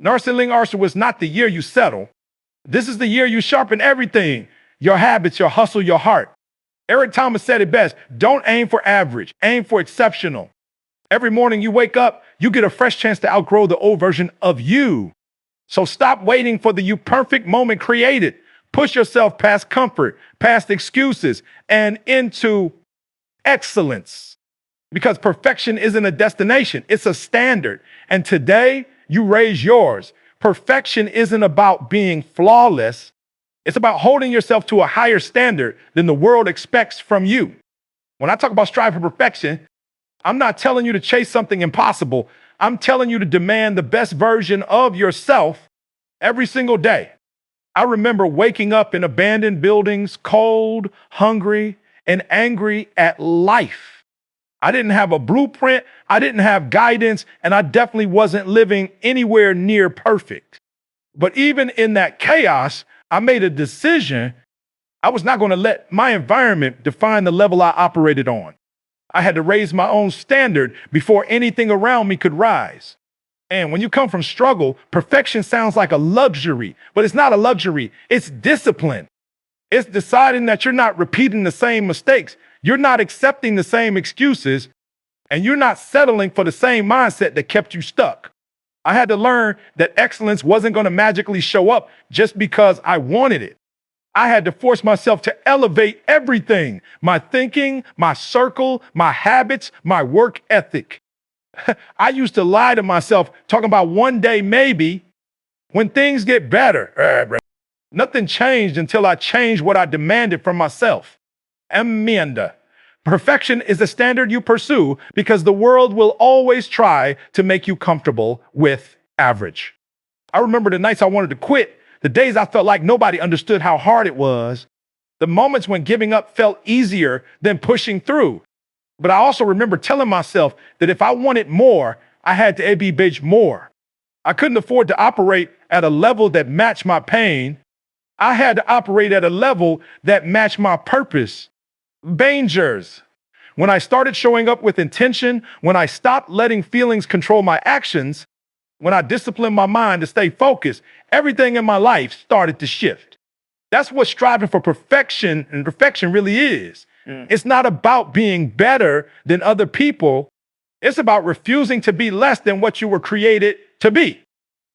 Nursing Archer was not the year you settle. This is the year you sharpen everything, your habits, your hustle, your heart. Eric Thomas said it best. Don't aim for average, aim for exceptional. Every morning you wake up, you get a fresh chance to outgrow the old version of you. So stop waiting for the you perfect moment created. Push yourself past comfort, past excuses, and into excellence. Because perfection isn't a destination, it's a standard. And today, you raise yours. Perfection isn't about being flawless. It's about holding yourself to a higher standard than the world expects from you. When I talk about strive for perfection, I'm not telling you to chase something impossible. I'm telling you to demand the best version of yourself every single day. I remember waking up in abandoned buildings, cold, hungry, and angry at life. I didn't have a blueprint, I didn't have guidance, and I definitely wasn't living anywhere near perfect. But even in that chaos, I made a decision. I was not going to let my environment define the level I operated on. I had to raise my own standard before anything around me could rise. And when you come from struggle, perfection sounds like a luxury, but it's not a luxury. It's discipline. It's deciding that you're not repeating the same mistakes. You're not accepting the same excuses, and you're not settling for the same mindset that kept you stuck. I had to learn that excellence wasn't going to magically show up just because I wanted it. I had to force myself to elevate everything: my thinking, my circle, my habits, my work ethic. I used to lie to myself, talking about one day maybe, when things get better. Nothing changed until I changed what I demanded from myself. Amanda. Perfection is the standard you pursue because the world will always try to make you comfortable with average. I remember the nights I wanted to quit, the days I felt like nobody understood how hard it was, the moments when giving up felt easier than pushing through. But I also remember telling myself that if I wanted more, I had to be bitch more. I couldn't afford to operate at a level that matched my pain. I had to operate at a level that matched my purpose. Bangers. When I started showing up with intention, when I stopped letting feelings control my actions, when I disciplined my mind to stay focused, everything in my life started to shift. That's what striving for perfection and perfection really is. It's not about being better than other people. It's about refusing to be less than what you were created to be.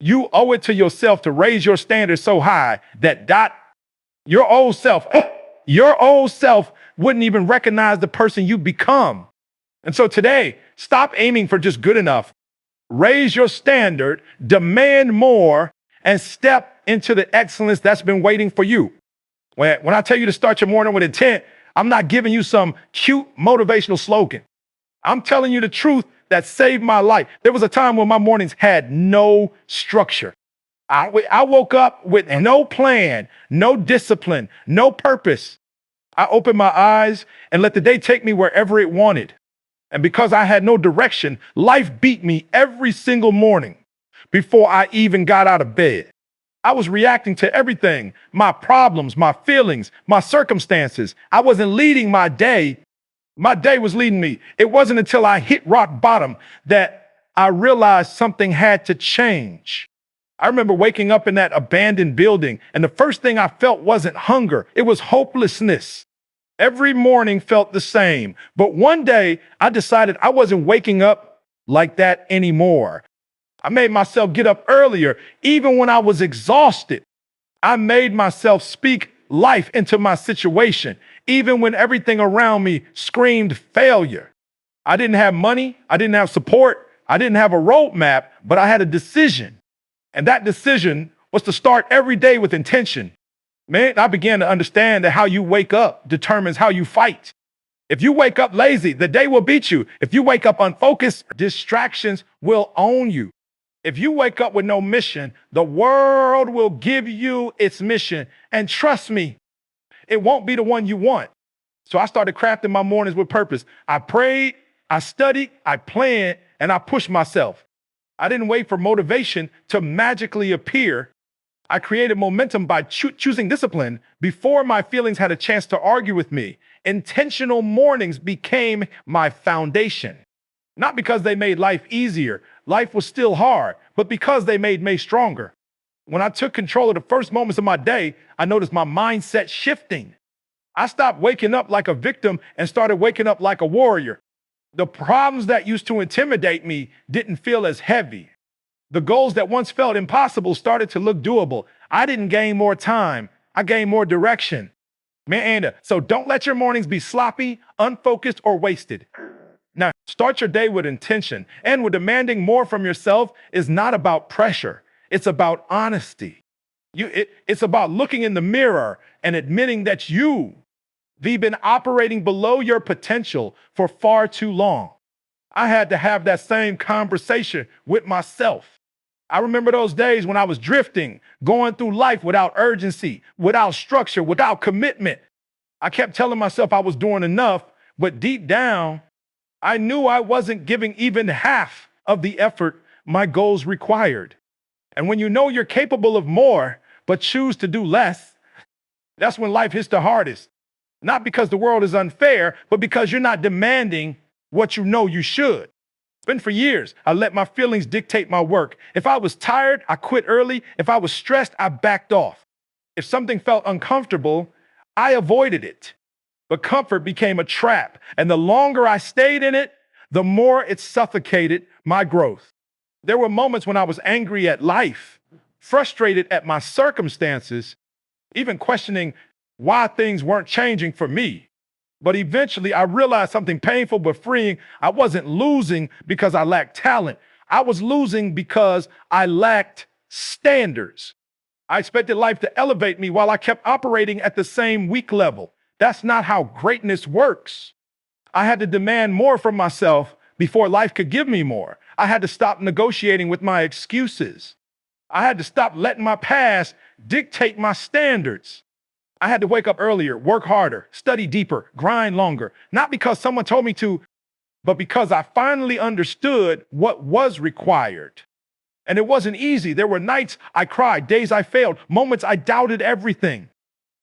You owe it to yourself to raise your standards so high that your old self wouldn't even recognize the person you become. And so today, stop aiming for just good enough. Raise your standard, demand more, and step into the excellence that's been waiting for you. When I tell you to start your morning with intent, I'm not giving you some cute motivational slogan. I'm telling you the truth that saved my life. There was a time when my mornings had no structure. I woke up with no plan, no discipline, no purpose. I opened my eyes and let the day take me wherever it wanted. And because I had no direction, life beat me every single morning before I even got out of bed. I was reacting to everything, my problems, my feelings, my circumstances. I wasn't leading my day. My day was leading me. It wasn't until I hit rock bottom that I realized something had to change. I remember waking up in that abandoned building, and the first thing I felt wasn't hunger. It was hopelessness. Every morning felt the same. But one day, I decided I wasn't waking up like that anymore. I made myself get up earlier, even when I was exhausted. I made myself speak life into my situation, even when everything around me screamed failure. I didn't have money. I didn't have support. I didn't have a roadmap, but I had a decision. And that decision was to start every day with intention. Man, I began to understand that how you wake up determines how you fight. If you wake up lazy, the day will beat you. If you wake up unfocused, distractions will own you. If you wake up with no mission, the world will give you its mission. And trust me, it won't be the one you want. So I started crafting my mornings with purpose. I prayed, I studied, I planned, and I pushed myself. I didn't wait for motivation to magically appear. I created momentum by choosing discipline before my feelings had a chance to argue with me. Intentional mornings became my foundation. Not because they made life easier. Life was still hard, but because they made me stronger. When I took control of the first moments of my day, I noticed my mindset shifting. I stopped waking up like a victim and started waking up like a warrior. The problems that used to intimidate me didn't feel as heavy. The goals that once felt impossible started to look doable. I didn't gain more time, I gained more direction. Man, so don't let your mornings be sloppy, unfocused, or wasted. Now, start your day with intention, and with demanding more from yourself is not about pressure. It's about honesty. It's about looking in the mirror and admitting that you've been operating below your potential for far too long. I had to have that same conversation with myself. I remember those days when I was drifting, going through life without urgency, without structure, without commitment. I kept telling myself I was doing enough, but deep down, I knew I wasn't giving even half of the effort my goals required. And when you know you're capable of more, but choose to do less, that's when life hits the hardest. Not because the world is unfair, but because you're not demanding what you know you should. It's been for years, I let my feelings dictate my work. If I was tired, I quit early. If I was stressed, I backed off. If something felt uncomfortable, I avoided it. But comfort became a trap, and the longer I stayed in it, the more it suffocated my growth. There were moments when I was angry at life, frustrated at my circumstances, even questioning why things weren't changing for me. But eventually I realized something painful but freeing. I wasn't losing because I lacked talent. I was losing because I lacked standards. I expected life to elevate me while I kept operating at the same weak level. That's not how greatness works. I had to demand more from myself before life could give me more. I had to stop negotiating with my excuses. I had to stop letting my past dictate my standards. I had to wake up earlier, work harder, study deeper, grind longer, not because someone told me to, but because I finally understood what was required. And it wasn't easy. There were nights I cried, days I failed, moments I doubted everything.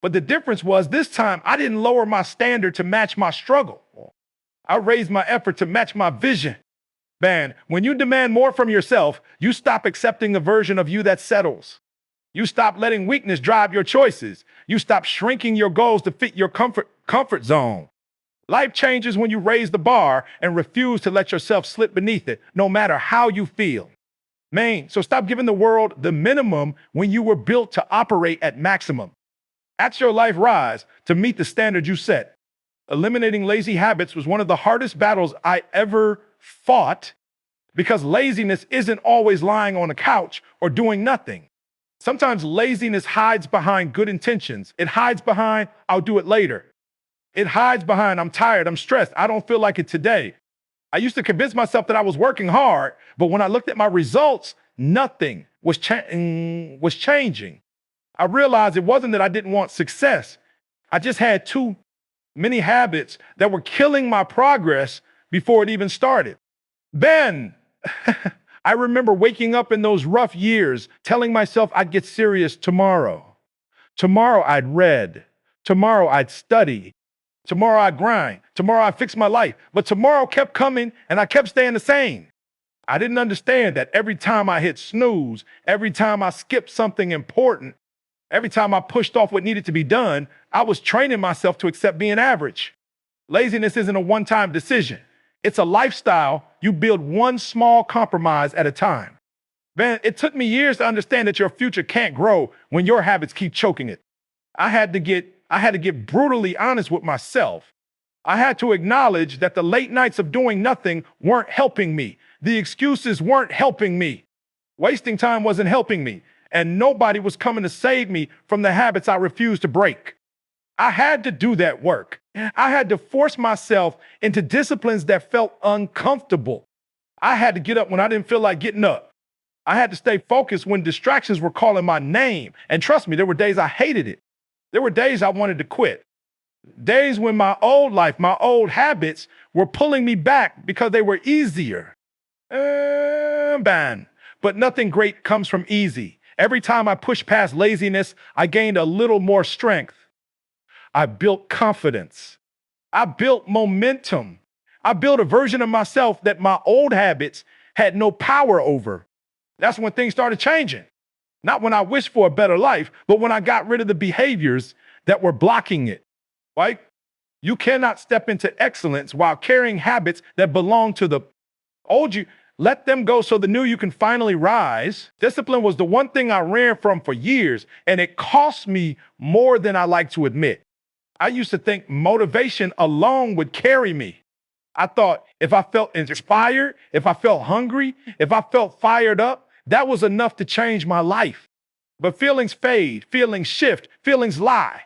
But the difference was this time I didn't lower my standard to match my struggle. I raised my effort to match my vision. Man, when you demand more from yourself, you stop accepting the version of you that settles. You stop letting weakness drive your choices. You stop shrinking your goals to fit your comfort zone. Life changes when you raise the bar and refuse to let yourself slip beneath it, no matter how you feel. Man, so stop giving the world the minimum when you were built to operate at maximum. At your life rise to meet the standard you set. Eliminating lazy habits was one of the hardest battles I ever fought because laziness isn't always lying on a couch or doing nothing. Sometimes laziness hides behind good intentions. It hides behind, I'll do it later. It hides behind, I'm tired, I'm stressed, I don't feel like it today. I used to convince myself that I was working hard, but when I looked at my results, nothing was changing. I realized it wasn't that I didn't want success. I just had too many habits that were killing my progress before it even started. Ben, I remember waking up in those rough years, telling myself I'd get serious tomorrow. Tomorrow I'd read. Tomorrow I'd study. Tomorrow I'd grind. Tomorrow I'd fix my life. But tomorrow kept coming and I kept staying the same. I didn't understand that every time I hit snooze, every time I skipped something important, every time I pushed off what needed to be done, I was training myself to accept being average. Laziness isn't a one-time decision. It's a lifestyle you build one small compromise at a time. Man, it took me years to understand that your future can't grow when your habits keep choking it. I had to get brutally honest with myself. I had to acknowledge that the late nights of doing nothing weren't helping me. The excuses weren't helping me. Wasting time wasn't helping me, and nobody was coming to save me from the habits I refused to break. I had to do that work. I had to force myself into disciplines that felt uncomfortable. I had to get up when I didn't feel like getting up. I had to stay focused when distractions were calling my name. And trust me, there were days I hated it. There were days I wanted to quit. Days when my old life, my old habits were pulling me back because they were easier. But nothing great comes from easy. Every time I pushed past laziness, I gained a little more strength. I built confidence. I built momentum. I built a version of myself that my old habits had no power over. That's when things started changing. Not when I wished for a better life, but when I got rid of the behaviors that were blocking it, right? You cannot step into excellence while carrying habits that belong to the old you. Let them go so the new you can finally rise. Discipline was the one thing I ran from for years, and it cost me more than I like to admit. I used to think motivation alone would carry me. I thought if I felt inspired, if I felt hungry, if I felt fired up, that was enough to change my life. But feelings fade, feelings shift, feelings lie.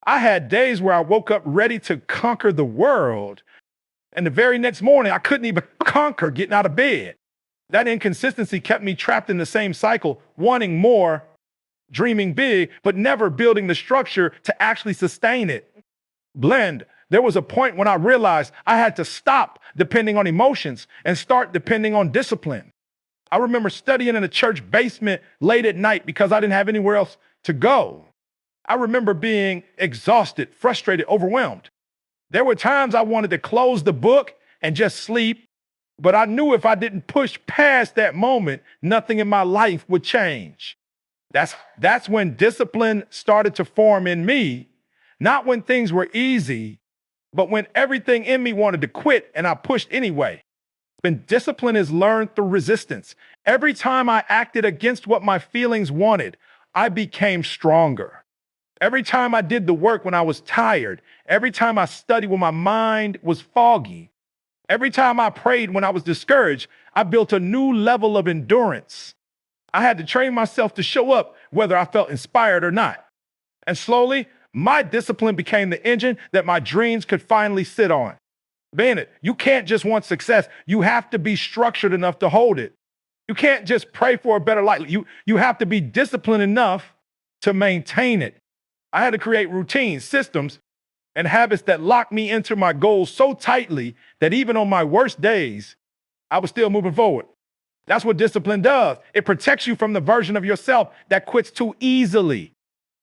I had days where I woke up ready to conquer the world, and the very next morning, I couldn't even conquer getting out of bed. That inconsistency kept me trapped in the same cycle, wanting more, dreaming big, but never building the structure to actually sustain it. Blend. There was a point when I realized I had to stop depending on emotions and start depending on discipline. I remember studying in a church basement late at night because I didn't have anywhere else to go. I remember being exhausted, frustrated, overwhelmed. There were times I wanted to close the book and just sleep, but I knew if I didn't push past that moment, nothing in my life would change. That's when discipline started to form in me, not when things were easy, but when everything in me wanted to quit and I pushed anyway. When discipline is learned through resistance. Every time I acted against what my feelings wanted, I became stronger. Every time I did the work when I was tired, every time I studied when my mind was foggy, every time I prayed when I was discouraged, I built a new level of endurance. I had to train myself to show up whether I felt inspired or not. And slowly, my discipline became the engine that my dreams could finally sit on. Bennett, you can't just want success. You have to be structured enough to hold it. You can't just pray for a better life. You have to be disciplined enough to maintain it. I had to create routines, systems, and habits that locked me into my goals so tightly that even on my worst days, I was still moving forward. That's what discipline does. It protects you from the version of yourself that quits too easily.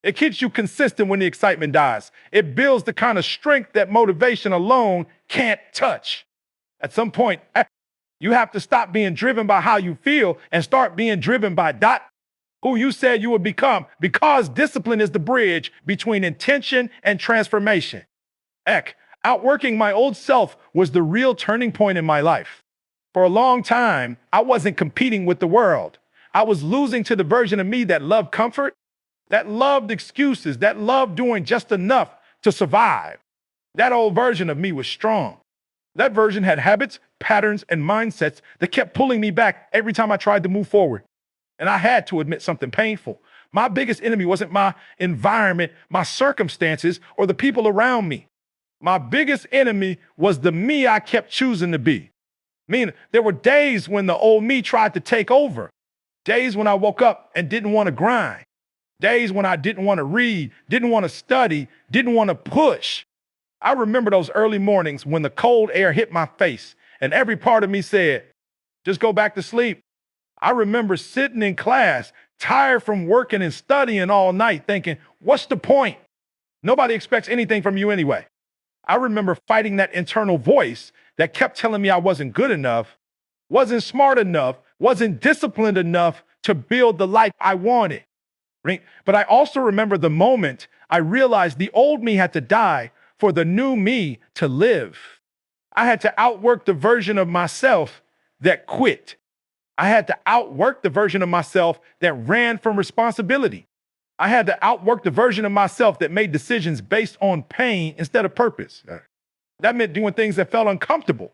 It keeps you consistent when the excitement dies. It builds the kind of strength that motivation alone can't touch. At some point, you have to stop being driven by how you feel and start being driven by who you said you would become, because discipline is the bridge between intention and transformation. Outworking my old self was the real turning point in my life. For a long time, I wasn't competing with the world. I was losing to the version of me that loved comfort, that loved excuses, that loved doing just enough to survive. That old version of me was strong. That version had habits, patterns, and mindsets that kept pulling me back every time I tried to move forward. And I had to admit something painful. My biggest enemy wasn't my environment, my circumstances, or the people around me. My biggest enemy was the me I kept choosing to be. Meaning, there were days when the old me tried to take over. Days when I woke up and didn't want to grind. Days when I didn't want to read, didn't want to study, didn't want to push. I remember those early mornings when the cold air hit my face and every part of me said, just go back to sleep. I remember sitting in class, tired from working and studying all night, thinking, what's the point? Nobody expects anything from you anyway. I remember fighting that internal voice that kept telling me I wasn't good enough, wasn't smart enough, wasn't disciplined enough to build the life I wanted. Right? But I also remember the moment I realized the old me had to die for the new me to live. I had to outwork the version of myself that quit. I had to outwork the version of myself that ran from responsibility. I had to outwork the version of myself that made decisions based on pain instead of purpose. That meant doing things that felt uncomfortable.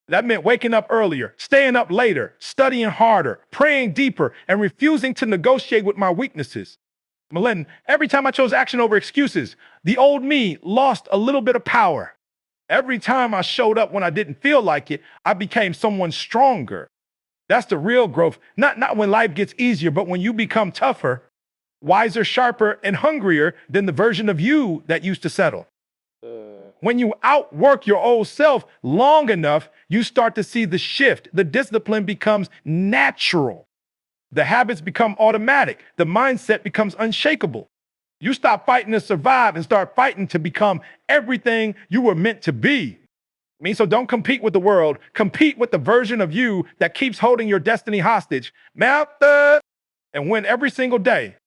That meant waking up earlier, staying up later, studying harder, praying deeper, and refusing to negotiate with my weaknesses. Melinda, every time I chose action over excuses, the old me lost a little bit of power. Every time I showed up when I didn't feel like it, I became someone stronger. That's the real growth. Not when life gets easier, but when you become tougher, wiser, sharper, and hungrier than the version of you that used to settle. When you outwork your old self long enough, you start to see the shift. The discipline becomes natural. The habits become automatic. The mindset becomes unshakable. You stop fighting to survive and start fighting to become everything you were meant to be. So don't compete with the world. Compete with the version of you that keeps holding your destiny hostage. Method and win every single day.